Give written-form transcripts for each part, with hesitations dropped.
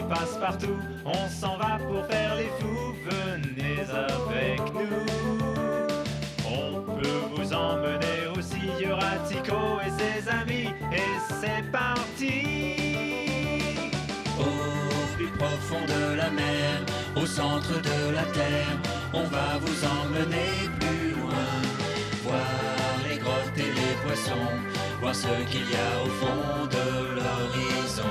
et Passepartout, on s'en va pour faire les fous, venez avec nous. On peut vous emmener aussi, il y aura Tico et ses amis, et c'est parti. Au plus profond de la mer, au centre de la terre, on va vous emmener plus loin. Voir les grottes et les poissons, voir ce qu'il y a au fond de l'horizon.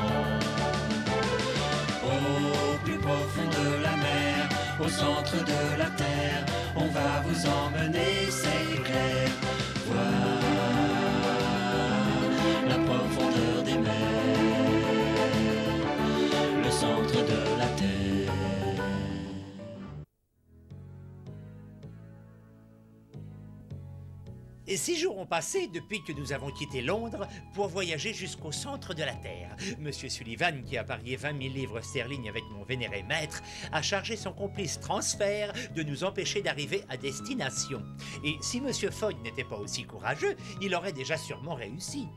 Au plus profond de la mer, au centre de la terre, on va vous emmener, c'est clair. Voir la profondeur des mers, le centre de la terre. Et 6 jours ont passé depuis que nous avons quitté Londres pour voyager jusqu'au centre de la Terre. Monsieur Sullivan, qui a parié 20 000 livres sterling avec mon vénéré maître, a chargé son complice Transfert de nous empêcher d'arriver à destination. Et si Monsieur Fogg n'était pas aussi courageux, il aurait déjà sûrement réussi.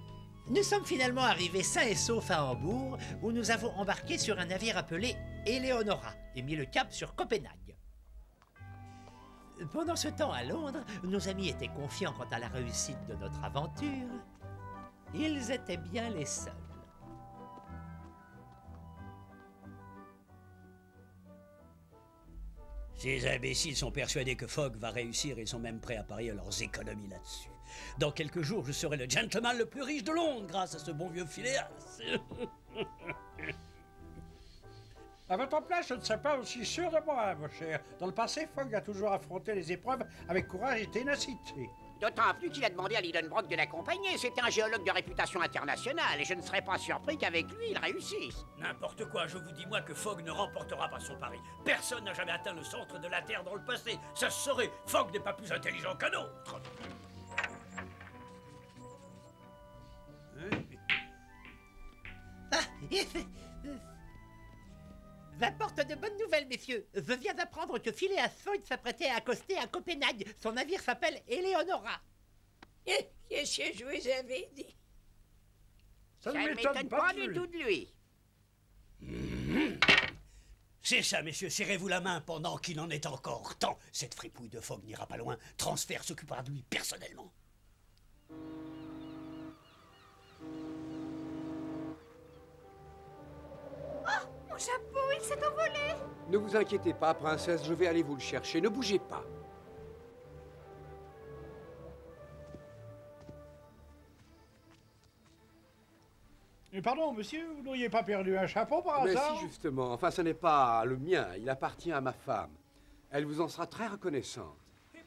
Nous sommes finalement arrivés sains et saufs à Hambourg, où nous avons embarqué sur un navire appelé Eleonora et mis le cap sur Copenhague. Pendant ce temps à Londres, nos amis étaient confiants quant à la réussite de notre aventure. Ils étaient bien les seuls. Ces imbéciles sont persuadés que Fogg va réussir et ils sont même prêts à parier leurs économies là-dessus. Dans quelques jours, je serai le gentleman le plus riche de Londres grâce à ce bon vieux Phileas. À votre place, je ne serais pas aussi sûr de moi, mon cher. Dans le passé, Fogg a toujours affronté les épreuves avec courage et ténacité. D'autant plus qu'il a demandé à Lidenbrock de l'accompagner. C'était un géologue de réputation internationale et je ne serais pas surpris qu'avec lui, il réussisse. N'importe quoi, je vous dis moi que Fogg ne remportera pas son pari. Personne n'a jamais atteint le centre de la Terre dans le passé. Ça se saurait. Fogg n'est pas plus intelligent qu'un autre. J'apporte de bonnes nouvelles, messieurs. Je viens d'apprendre que Phileas Fogg s'apprêtait à accoster à Copenhague. Son navire s'appelle Eleonora. Qu'est-ce que je vous avais dit? Ça Ça ne ne m'étonne m'étonne pas pas de du tout de lui. C'est ça, messieurs, serrez-vous la main pendant qu'il en est encore temps. Cette fripouille de Fogg n'ira pas loin. Transfert s'occupera de lui personnellement. Mon chapeau, il s'est envolé! Ne vous inquiétez pas, princesse, je vais aller vous le chercher. Ne bougez pas. Mais pardon, monsieur, vous n'auriez pas perdu un chapeau par Mais hasard? si, justement. Enfin, ce n'est pas le mien. Il appartient à ma femme. Elle vous en sera très reconnaissante.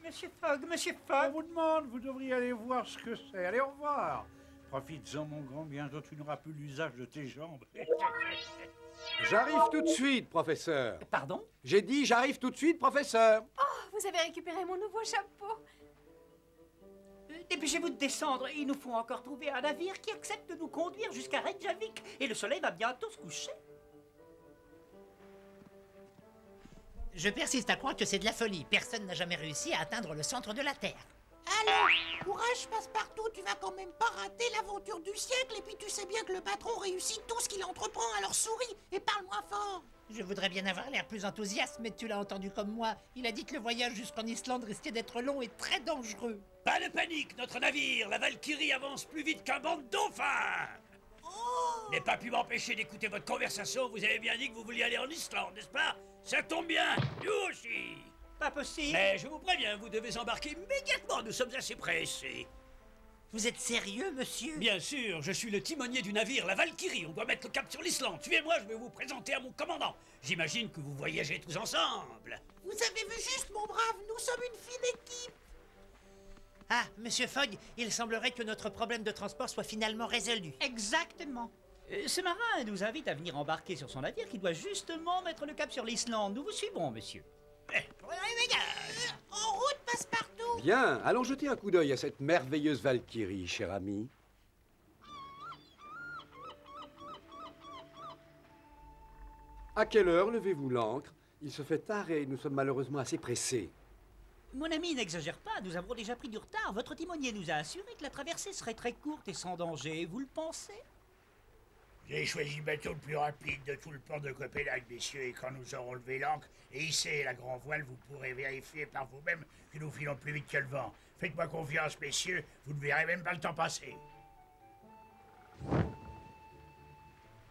Monsieur Fogg, on vous demande, vous devriez aller voir ce que c'est. Allez, au revoir. Profites-en, mon grand, bientôt tu n'auras plus l'usage de tes jambes. J'arrive tout de suite, professeur. Pardon? J'ai dit j'arrive tout de suite, professeur. Vous avez récupéré mon nouveau chapeau. Dépêchez-vous de descendre. Il nous faut encore trouver un navire qui accepte de nous conduire jusqu'à Reykjavik. Et le soleil va bientôt se coucher. Je persiste à croire que c'est de la folie. Personne n'a jamais réussi à atteindre le centre de la Terre. Allons, courage Passepartout, tu vas quand même pas rater l'aventure du siècle et puis tu sais bien que le patron réussit tout ce qu'il entreprend, alors souris et parle moins fort. Je voudrais bien avoir l'air plus enthousiaste, mais tu l'as entendu comme moi. Il a dit que le voyage jusqu'en Islande risquait d'être long et très dangereux. Pas de panique, notre navire, la Valkyrie, avance plus vite qu'un banc de dauphins. Oh! N'ai pas pu m'empêcher d'écouter votre conversation. Vous avez bien dit que vous vouliez aller en Islande, n'est-ce pas? Ça tombe bien, nous aussi. Pas possible. Mais je vous préviens, vous devez embarquer immédiatement, nous sommes assez pressés. Vous êtes sérieux, monsieur? Bien sûr, je suis le timonier du navire, la Valkyrie. On doit mettre le cap sur l'Islande. Suivez-moi, je vais vous présenter à mon commandant. J'imagine que vous voyagez tous ensemble. Vous avez vu juste, mon brave, nous sommes une fine équipe. Ah, monsieur Fogg, il semblerait que notre problème de transport soit finalement résolu. Exactement. Ce marin nous invite à venir embarquer sur son navire qui doit justement mettre le cap sur l'Islande. Nous vous suivons, monsieur. En route, Passepartout. Bien, allons jeter un coup d'œil à cette merveilleuse Valkyrie, cher ami. À quelle heure levez-vous l'ancre? Il se fait tard et nous sommes malheureusement assez pressés. Mon ami n'exagère pas, nous avons déjà pris du retard. Votre timonier nous a assuré que la traversée serait très courte et sans danger. Vous le pensez? J'ai choisi le bateau le plus rapide de tout le port de Copenhague, messieurs, et quand nous aurons levé l'ancre et hissé la grand voile, vous pourrez vérifier par vous-même que nous filons plus vite que le vent. Faites-moi confiance, messieurs, vous ne verrez même pas le temps passer.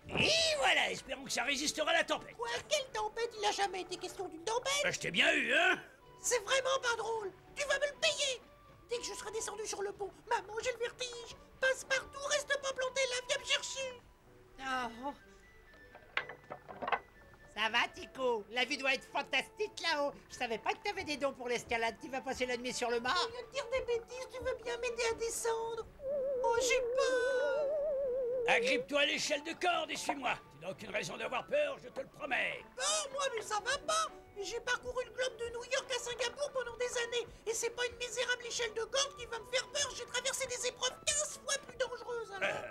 Et voilà, espérons que ça résistera à la tempête. Quoi? Quelle tempête? Il a jamais été question d'une tempête. Bah, je t'ai bien eu, hein? C'est vraiment pas drôle. Tu vas me le payer. Dès que je serai descendu sur le pont, maman, j'ai le vertige. Passe-partout, reste pas planté là, viens me chercher. Oh. Ça va, Tico? La vue doit être fantastique là-haut. Je savais pas que t'avais des dons pour l'escalade. Tu vas passer la nuit sur le mât? Au lieu de dire des bêtises, tu veux bien m'aider à descendre? Oh, j'ai peur. Agrippe-toi à l'échelle de corde et suis-moi. Tu n'as aucune raison d'avoir peur, je te le promets. Oh, moi, mais ça va pas. J'ai parcouru le globe de New York à Singapour pendant des années. Et c'est pas une misérable échelle de corde qui va me faire peur. J'ai traversé des épreuves 15 fois plus dangereuses, alors.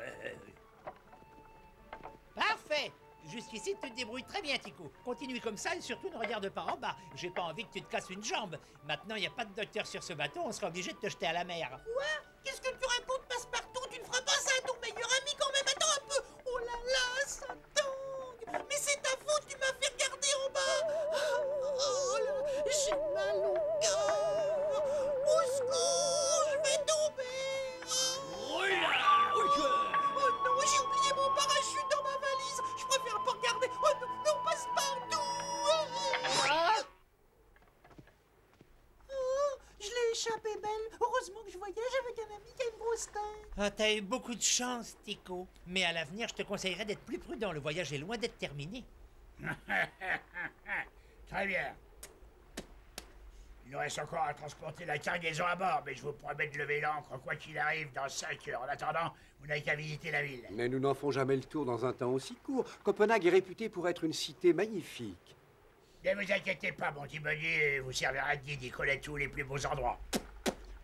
Parfait. Jusqu'ici, tu te débrouilles très bien, Tico. Continue comme ça et surtout ne regarde pas en bas. J'ai pas envie que tu te casses une jambe. Maintenant, il n'y a pas de docteur sur ce bateau, on sera obligé de te jeter à la mer. Quoi? Qu'est-ce que tu racontes, Passe-Partout? Tu ne feras pas ça à ton meilleur ami quand même. Attends un peu. Oh là là, ça tangue. Mais c'est ta faute, tu m'as fait regarder en bas. Oh là, j'ai mal au cœur. Au secours, je vais tomber. Oh là! Oh non, j'ai oublié mon parachute dans ma valise. Je préfère pas regarder. Oh non, non, Passe-Partout. Oh, je l'ai échappé belle. Heureusement que je voyage avec un ami qui a une grosse tête. Ah, t'as eu beaucoup de chance, Tico. Mais à l'avenir, je te conseillerais d'être plus prudent. Le voyage est loin d'être terminé. Très bien. Il nous reste encore à transporter la cargaison à bord, mais je vous promets de lever l'ancre quoi qu'il arrive dans 5 heures. En attendant, vous n'avez qu'à visiter la ville. Mais nous n'en ferons jamais le tour dans un temps aussi court. Copenhague est réputée pour être une cité magnifique. Ne vous inquiétez pas, mon timonier vous servira de guide, il connaît tous les plus beaux endroits.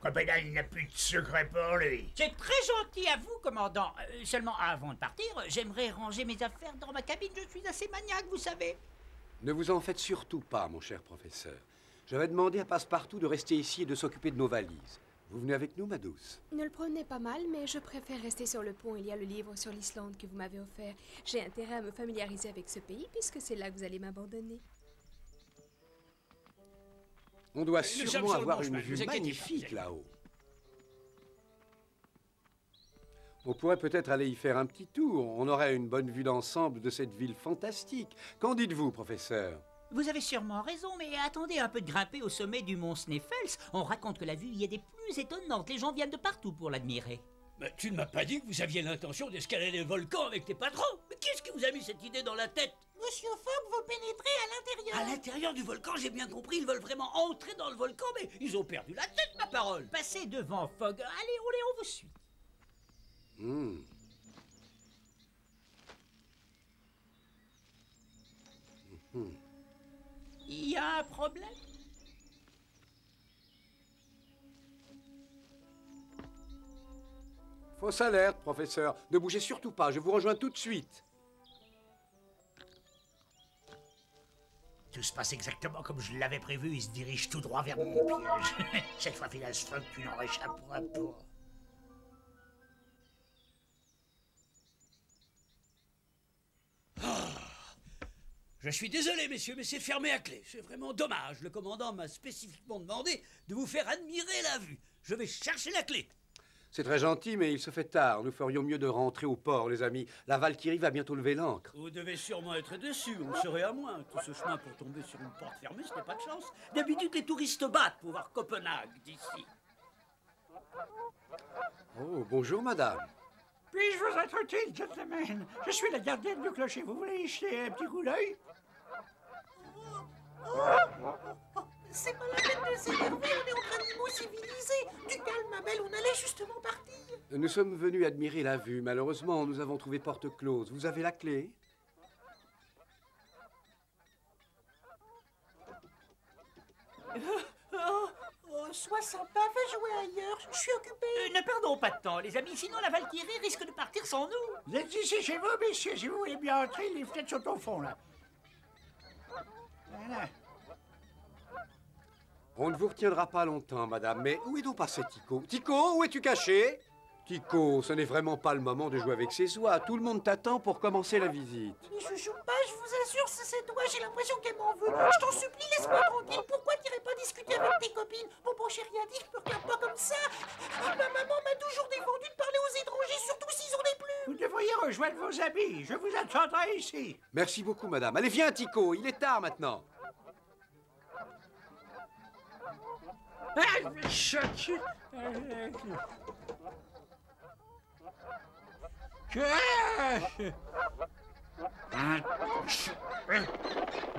Copenhague n'a plus de secret pour lui. C'est très gentil à vous, commandant. Seulement, avant de partir, j'aimerais ranger mes affaires dans ma cabine. Je suis assez maniaque, vous savez. Ne vous en faites surtout pas, mon cher professeur. J'avais demandé à Passe-Partout de rester ici et de s'occuper de nos valises. Vous venez avec nous, ma douce? Ne le prenez pas mal, mais je préfère rester sur le pont. Il y a le livre sur l'Islande que vous m'avez offert. J'ai intérêt à me familiariser avec ce pays, puisque c'est là que vous allez m'abandonner. On doit sommes sûrement sur le avoir bon une chemin, vue vous inquiétez pas, magnifique vous là-haut. On pourrait peut-être aller y faire un petit tour. On aurait une bonne vue d'ensemble de cette ville fantastique. Qu'en dites-vous, professeur? Vous avez sûrement raison, mais attendez un peu de grimper au sommet du mont Sneffels. On raconte que la vue y est des plus étonnantes. Les gens viennent de partout pour l'admirer. Mais tu ne m'as pas dit que vous aviez l'intention d'escalader les volcans avec tes patrons. Mais qu'est-ce qui vous a mis cette idée dans la tête? Monsieur Fogg veut pénétrer à l'intérieur. À l'intérieur du volcan, j'ai bien compris, ils veulent vraiment entrer dans le volcan, mais ils ont perdu la tête, ma parole. Passez devant, Fogg. Allez, on vous suit. Il y a un problème? Fausse alerte, professeur. Ne bougez surtout pas, je vous rejoins tout de suite. Tout se passe exactement comme je l'avais prévu, il se dirige tout droit vers mon piège. Cette fois, Phileas Fogg, tu n'en réchapperas pas. Je suis désolé, messieurs, mais c'est fermé à clé. C'est vraiment dommage. Le commandant m'a spécifiquement demandé de vous faire admirer la vue. Je vais chercher la clé. C'est très gentil, mais il se fait tard. Nous ferions mieux de rentrer au port, les amis. La Valkyrie va bientôt lever l'ancre. Vous devez sûrement être déçus, on serait à moins. Tout ce chemin pour tomber sur une porte fermée, ce n'est pas de chance. D'habitude, les touristes battent pour voir Copenhague d'ici. Oh, bonjour, madame. Puis-je vous être utile, gentlemen? Je suis la gardienne du clocher. Vous voulez y jeter un petit coup d'œil? C'est pas la peine de s'énerver, on est entre animaux civilisés. Du calme, ma belle, on allait justement partir. Nous sommes venus admirer la vue. Malheureusement, nous avons trouvé porte close. Vous avez la clé? Sois sympa, va jouer ailleurs, je suis occupé. Ne perdons pas de temps, les amis, sinon la Valkyrie risque de partir sans nous. Vous êtes ici chez vous, messieurs. Si vous voulez bien entrer, les fenêtres sont au fond, là. Voilà. On ne vous retiendra pas longtemps, madame. Mais où est donc passé Tico? Tico, où es-tu caché? Tycho, ce n'est vraiment pas le moment de jouer avec ses oies. Tout le monde t'attend pour commencer la visite. Mais je joue pas, je vous assure, c'est cette doigt, j'ai l'impression qu'elle m'en veut. Je t'en supplie, laisse-moi tranquille. Pourquoi t'irais pas discuter avec tes copines? Bon, chérie, Adi, me regarde pas comme ça. Ma maman m'a toujours défendu de parler aux étrangers, surtout s'ils ont des plumes. Vous devriez rejoindre vos amis. Je vous attendrai ici. Merci beaucoup, madame. Allez, viens, Tycho, il est tard maintenant.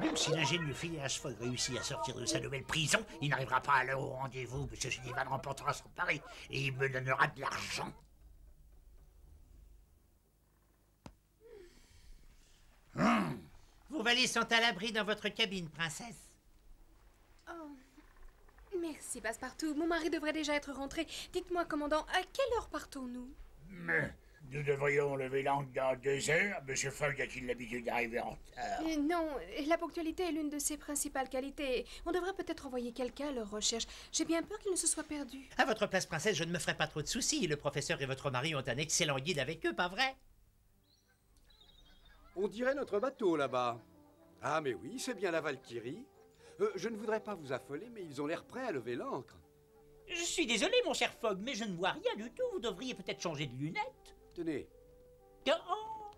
Même si l'ingénieux Phileas Fogg réussit à sortir de sa nouvelle prison, il n'arrivera pas à l'heure au rendez-vous. M. Sullivan remportera son pari et il me donnera de l'argent. Vos valises sont à l'abri dans votre cabine, princesse. Oh, merci, Passepartout. Mon mari devrait déjà être rentré. Dites-moi, commandant, à quelle heure partons-nous? Nous devrions lever l'ancre dans 2 heures. M. Fogg a-t-il l'habitude d'arriver en retard? Non, la ponctualité est l'une de ses principales qualités. On devrait peut-être envoyer quelqu'un à leur recherche. J'ai bien peur qu'il ne se soit perdu. À votre place, princesse, je ne me ferai pas trop de soucis. Le professeur et votre mari ont un excellent guide avec eux, pas vrai? On dirait notre bateau là-bas. Ah, mais oui, c'est bien la Valkyrie. Je ne voudrais pas vous affoler, mais ils ont l'air prêts à lever l'ancre. Je suis désolé, mon cher Fogg, mais je ne vois rien du tout. Vous devriez peut-être changer de lunettes. Tenez. Oh.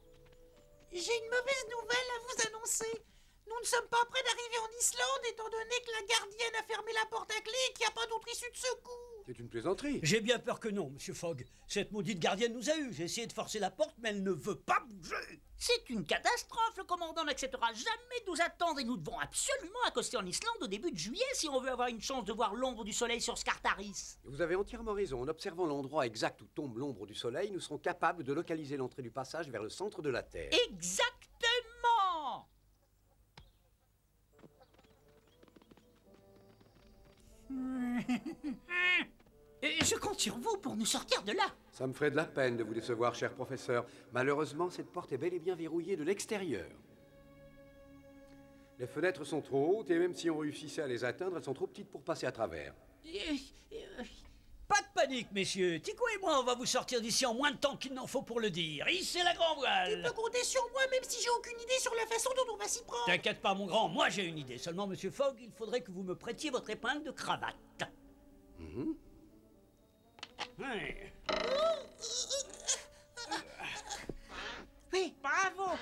J'ai une mauvaise nouvelle à vous annoncer. Nous ne sommes pas prêts d'arriver en Islande, étant donné que la gardienne a fermé la porte à clé et qu'il n'y a pas d'autre issue de secours. C'est une plaisanterie. J'ai bien peur que non, monsieur Fogg. Cette maudite gardienne nous a eus. J'ai essayé de forcer la porte, mais elle ne veut pas bouger. C'est une catastrophe. Le commandant n'acceptera jamais de nous attendre et nous devons absolument accoster en Islande au début de juillet si on veut avoir une chance de voir l'ombre du soleil sur Scartaris. Vous avez entièrement raison. En observant l'endroit exact où tombe l'ombre du soleil, nous serons capables de localiser l'entrée du passage vers le centre de la Terre. Exactement. Et je compte sur vous pour nous sortir de là. Ça me ferait de la peine de vous décevoir, cher professeur. Malheureusement, cette porte est bel et bien verrouillée de l'extérieur. Les fenêtres sont trop hautes et même si on réussissait à les atteindre, elles sont trop petites pour passer à travers. Pas de panique, messieurs. Tycho et moi, on va vous sortir d'ici en moins de temps qu'il n'en faut pour le dire. Hissez la grand voile. Tu peux compter sur moi, même si j'ai aucune idée sur la façon dont on va s'y prendre. T'inquiète pas, mon grand. Moi, j'ai une idée. Seulement, monsieur Fogg, il faudrait que vous me prêtiez votre épingle de cravate. Ouais. Oui, bravo.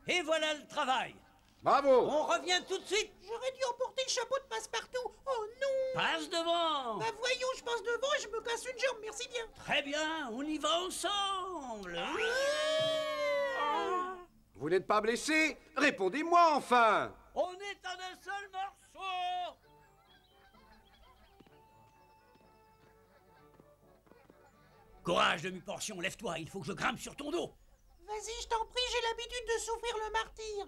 Et voilà le travail. Bravo. On revient tout de suite. J'aurais dû emporter le chapeau de Passepartout. Oh non. Passe devant. Bah voyons, je passe devant et je me casse une jambe, merci bien. Très bien, on y va ensemble. Vous n'êtes pas blessé? Répondez-moi enfin. On est en un seul morceau. Courage, demi-portion, lève-toi, il faut que je grimpe sur ton dos. Vas-y, je t'en prie, j'ai l'habitude de souffrir le martyre.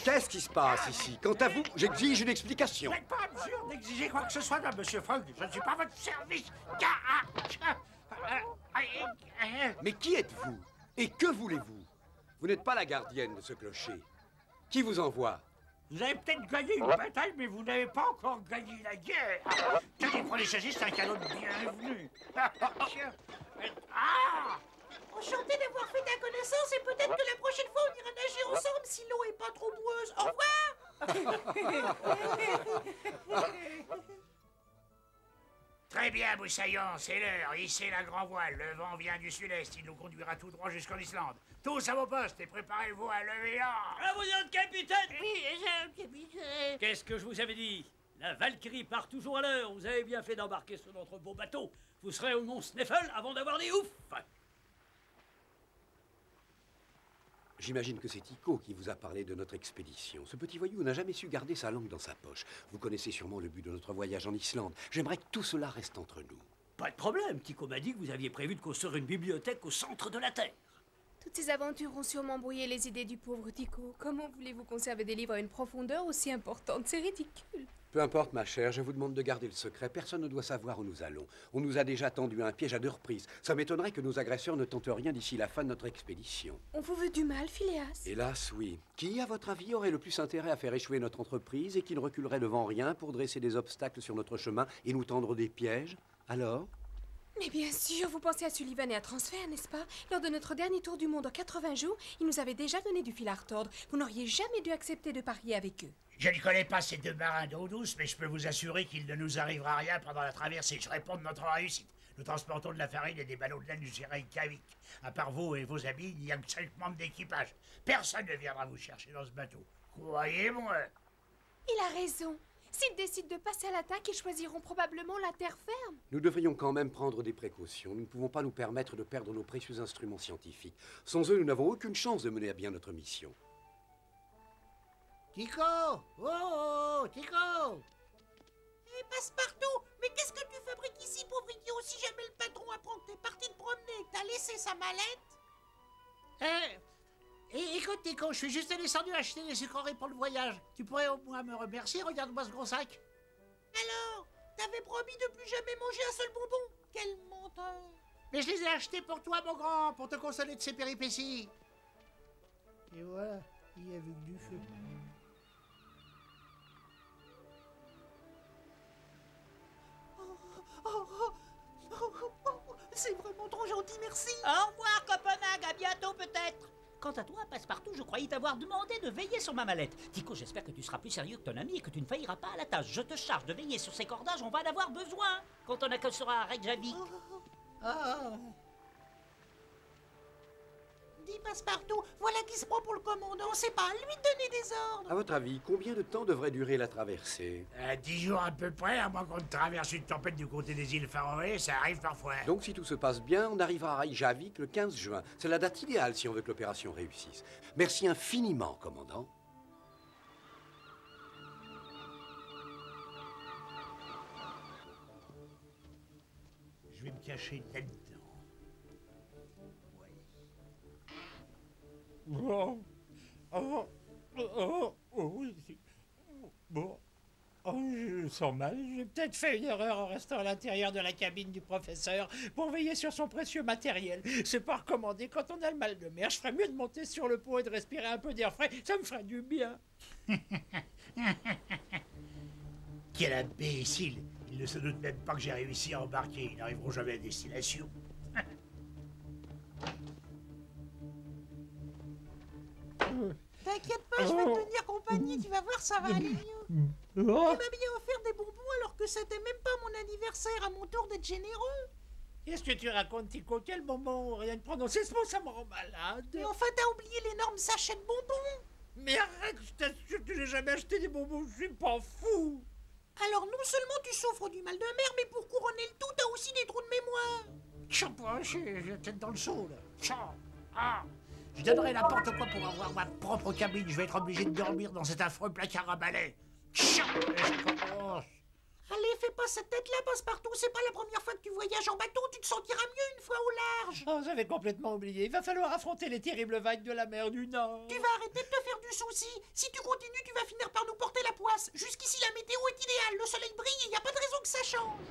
Qu'est-ce qui se passe ici? Quant à vous, j'exige une explication. Vous n'êtes pas en mesure d'exiger quoi que ce soit de M. Fogg. Je ne suis pas votre service. Mais qui êtes-vous? Et que voulez-vous? Vous n'êtes pas la gardienne de ce clocher. Qui vous envoie? Vous avez peut-être gagné une bataille, mais vous n'avez pas encore gagné la guerre. Tenez, prenez ceci, c'est un cadeau de bienvenue. Enchanté d'avoir fait ta connaissance et peut-être que la prochaine fois on ira nager ensemble si l'eau est pas trop boueuse. Au revoir. Très bien, Moussaillon, c'est l'heure. Hissez la grand voile. Le vent vient du sud-est. Il nous conduira tout droit jusqu'en Islande. Tous à vos postes et préparez-vous à lever l'ancre. À vous autres, capitaine. Oui, capitaine. Qu'est-ce que je vous avais dit? La Valkyrie part toujours à l'heure. Vous avez bien fait d'embarquer sur notre beau bateau. Vous serez au mont Sneffels avant d'avoir des oufs. J'imagine que c'est Tycho qui vous a parlé de notre expédition. Ce petit voyou n'a jamais su garder sa langue dans sa poche. Vous connaissez sûrement le but de notre voyage en Islande. J'aimerais que tout cela reste entre nous. Pas de problème. Tycho m'a dit que vous aviez prévu de construire une bibliothèque au centre de la Terre. Toutes ces aventures ont sûrement brouillé les idées du pauvre Tycho. Comment voulez-vous conserver des livres à une profondeur aussi importante? C'est ridicule. Peu importe, ma chère, je vous demande de garder le secret. Personne ne doit savoir où nous allons. On nous a déjà tendu un piège à 2 reprises. Ça m'étonnerait que nos agresseurs ne tentent rien d'ici la fin de notre expédition. On vous veut du mal, Phileas? Hélas, oui. Qui, à votre avis, aurait le plus intérêt à faire échouer notre entreprise et qui ne reculerait devant rien pour dresser des obstacles sur notre chemin et nous tendre des pièges? Alors? Mais bien sûr, vous pensez à Sullivan et à Transfert, n'est-ce pas? Lors de notre dernier tour du monde en 80 jours, ils nous avaient déjà donné du fil à retordre. Vous n'auriez jamais dû accepter de parier avec eux. Je ne connais pas ces 2 marins d'eau douce, mais je peux vous assurer qu'il ne nous arrivera rien pendant la traversée. Je réponds de notre réussite. Nous transportons de la farine et des ballons de laine du Reykjavik. À part vous et vos amis, il n'y a que 5 membres d'équipage. Personne ne viendra vous chercher dans ce bateau. Croyez-moi. Il a raison. S'ils décident de passer à l'attaque, ils choisiront probablement la terre ferme. Nous devrions quand même prendre des précautions. Nous ne pouvons pas nous permettre de perdre nos précieux instruments scientifiques. Sans eux, nous n'avons aucune chance de mener à bien notre mission. Tico! Oh, Tico! Et Passepartout, mais qu'est-ce que tu fabriques ici, pauvre idiot? Si jamais le patron apprend que t'es parti te promener et que t'as laissé sa mallette? Écoute, Tico, je suis juste descendu acheter des sucreries pour le voyage. Tu pourrais au moins me remercier, regarde-moi ce gros sac. Alors, t'avais promis de plus jamais manger un seul bonbon? Quel menteur! Mais je les ai achetés pour toi, mon grand, pour te consoler de ces péripéties. Et voilà, il y avait du feu. C'est vraiment trop gentil, merci. Au revoir, Copenhague, à bientôt peut-être. Quant à toi, Passepartout, je croyais t'avoir demandé de veiller sur ma mallette. Tico, j'espère que tu seras plus sérieux que ton ami et que tu ne failliras pas à la tâche. Je te charge de veiller sur ces cordages, on va en avoir besoin quand on accossera à Reykjavik. Dis Passepartout, voilà qui se prend pour le commandant, c'est pas à lui de donner des ordres. À votre avis, combien de temps devrait durer la traversée? 10 jours à peu près, à moins qu'on traverse une tempête du côté des îles Faroé, ça arrive parfois. Donc, si tout se passe bien, on arrivera à Reykjavik le 15 juin. C'est la date idéale si on veut que l'opération réussisse. Merci infiniment, commandant. Je vais me cacher là-dedans. Oui. Bon. Oh, je sens mal. J'ai peut-être fait une erreur en restant à l'intérieur de la cabine du professeur pour veiller sur son précieux matériel. C'est pas recommandé quand on a le mal de mer. Je ferais mieux de monter sur le pont et de respirer un peu d'air frais. Ça me ferait du bien. Quel imbécile! Ils ne se doutent même pas que j'ai réussi à embarquer. Ils n'arriveront jamais à destination. T'inquiète pas, je vais te tenir compagnie, tu vas voir, ça va aller mieux. Tu m'as bien offert des bonbons alors que c'était même pas mon anniversaire, à mon tour d'être généreux. Qu'est-ce que tu racontes, Tico? Quel moment? Rien de prononcer ce mot, ça me rend malade. Mais enfin, t'as oublié l'énorme sachet de bonbons. Mais arrête, je t'assure que je n'ai jamais acheté des bonbons, je suis pas fou. Alors non seulement tu souffres du mal de mer, mais pour couronner le tout, t'as aussi des trous de mémoire. J'ai la tête dans le seau, là. Je donnerai n'importe quoi pour avoir ma propre cabine. Je vais être obligé de dormir dans cet affreux placard à balai. Allez, fais pas cette tête-là, Passepartout. C'est pas la première fois que tu voyages en bateau. Tu te sentiras mieux une fois au large. Oh, j'avais complètement oublié. Il va falloir affronter les terribles vagues de la mer du Nord. Tu vas arrêter de te faire du souci. Si tu continues, tu vas finir par nous porter la poisse. Jusqu'ici, la météo est idéale. Le soleil brille et il n'y a pas de raison que ça change.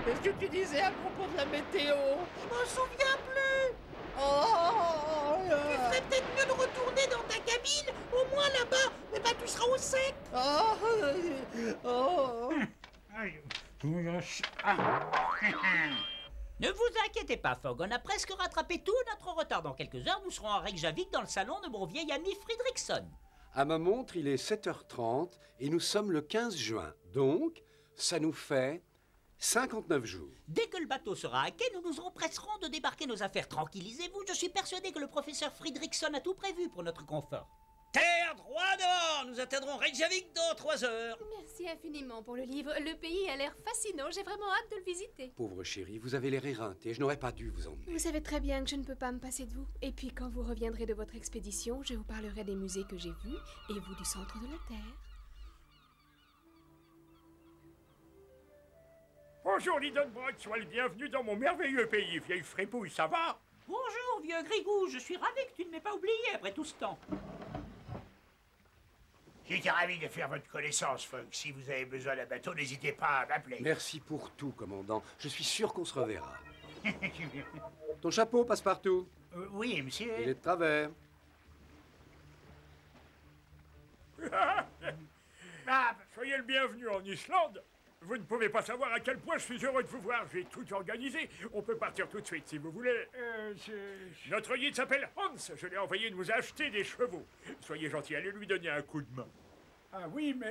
Qu'est-ce que tu disais à propos de la météo? Je m'en souviens plus. Tu ferais peut-être mieux de retourner dans ta cabine. Au moins là-bas, eh ben, tu seras au sec. Ne vous inquiétez pas, Fogg, on a presque rattrapé tout notre retard. Dans quelques heures, nous serons à Reykjavik dans le salon de mon vieil ami Fridriksson. À ma montre, il est 7h30 et nous sommes le 15 juin. Donc, ça nous fait 59 jours. Dès que le bateau sera à quai, nous nous empresserons de débarquer nos affaires. Tranquillisez-vous, je suis persuadé que le professeur Fridriksson a tout prévu pour notre confort. Terre droit devant! Nous atteindrons Reykjavik dans 3 heures. Merci infiniment pour le livre. Le pays a l'air fascinant. J'ai vraiment hâte de le visiter. Pauvre chérie, vous avez l'air éreinté. Je n'aurais pas dû vous emmener. Vous savez très bien que je ne peux pas me passer de vous. Et puis quand vous reviendrez de votre expédition, je vous parlerai des musées que j'ai vus et vous du centre de la Terre. Bonjour Lidenbrock, sois le bienvenu dans mon merveilleux pays, vieille frépouille, ça va? Bonjour, vieux Grigou, je suis ravi que tu ne m'aies pas oublié après tout ce temps. J'étais ravi de faire votre connaissance, Fogg. Si vous avez besoin d'un bateau, n'hésitez pas à m'appeler. Merci pour tout, commandant. Je suis sûr qu'on se reverra. Ton chapeau, Passepartout. Oui, monsieur. Il est de travers. Ah, soyez le bienvenu en Islande. Vous ne pouvez pas savoir à quel point je suis heureux de vous voir. J'ai tout organisé. On peut partir tout de suite si vous voulez. Notre guide s'appelle Hans. Je l'ai envoyé nous acheter des chevaux. Soyez gentil, allez lui donner un coup de main. Ah oui, mais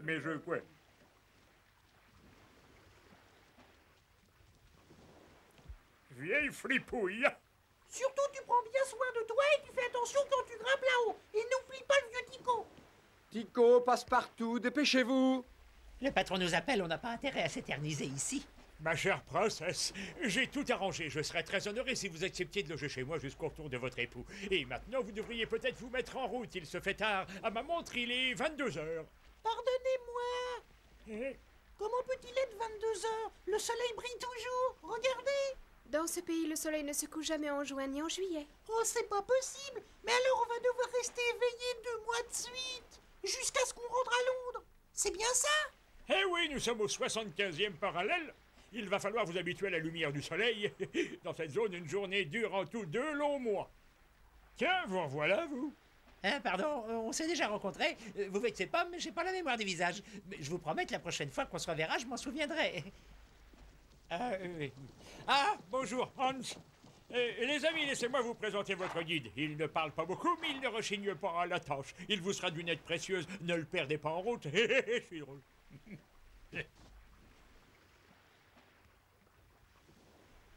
Mais je quoi? Vieille fripouille. Surtout, tu prends bien soin de toi et tu fais attention quand tu grimpes là-haut. Et n'oublie pas le vieux Tico. Tico, Passepartout, dépêchez-vous. Le patron nous appelle, on n'a pas intérêt à s'éterniser ici. Ma chère princesse, j'ai tout arrangé. Je serais très honoré si vous acceptiez de loger chez moi jusqu'au retour de votre époux. Et maintenant, vous devriez peut-être vous mettre en route. Il se fait tard. À ma montre, il est 22 heures. Pardonnez-moi. Comment peut-il être 22 heures? Le soleil brille toujours. Regardez. Dans ce pays, le soleil ne se couche jamais en juin ni en juillet. Oh, c'est pas possible. Mais alors on va devoir rester éveillé 2 mois de suite. Jusqu'à ce qu'on rentre à Londres. C'est bien ça? Eh oui, nous sommes au 75e parallèle. Il va falloir vous habituer à la lumière du soleil. Dans cette zone, une journée dure en tout 2 longs mois. Tiens, vous en voilà, vous. Hein, pardon, on s'est déjà rencontrés. Vous vexez pas, mais j'ai pas la mémoire des visages. Mais je vous promets que la prochaine fois qu'on se reverra, je m'en souviendrai. Ah, bonjour, Hans. Les amis, laissez-moi vous présenter votre guide. Il ne parle pas beaucoup, mais il ne rechigne pas à la tâche. Il vous sera d'une aide précieuse. Ne le perdez pas en route. Je suis drôle.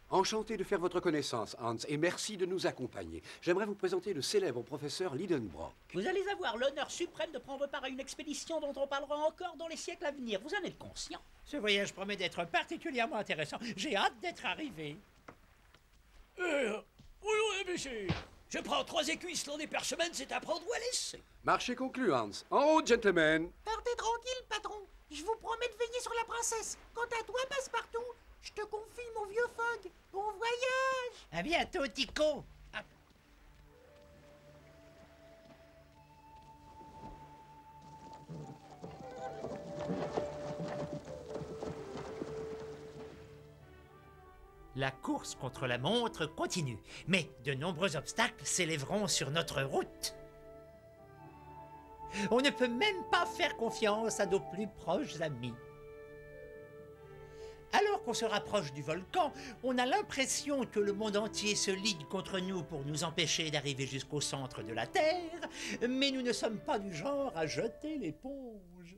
Enchanté de faire votre connaissance, Hans, et merci de nous accompagner. J'aimerais vous présenter le célèbre professeur Lidenbrock. Vous allez avoir l'honneur suprême de prendre part à une expédition dont on parlera encore dans les siècles à venir. Vous en êtes conscient? Ce voyage promet d'être particulièrement intéressant. J'ai hâte d'être arrivé. Oui, monsieur. Je prends 3 écus islandais par semaine, c'est à prendre ou à laisser. Marché conclu, Hans. En route, gentlemen. Partez tranquille, patron. Je vous promets de veiller sur la princesse. Quant à toi, Passepartout, je te confie mon vieux Fogg. Bon voyage. À bientôt, Tico. Ah. La course contre la montre continue, mais de nombreux obstacles s'élèveront sur notre route. On ne peut même pas faire confiance à nos plus proches amis. Alors qu'on se rapproche du volcan, on a l'impression que le monde entier se ligue contre nous pour nous empêcher d'arriver jusqu'au centre de la Terre, mais nous ne sommes pas du genre à jeter l'éponge.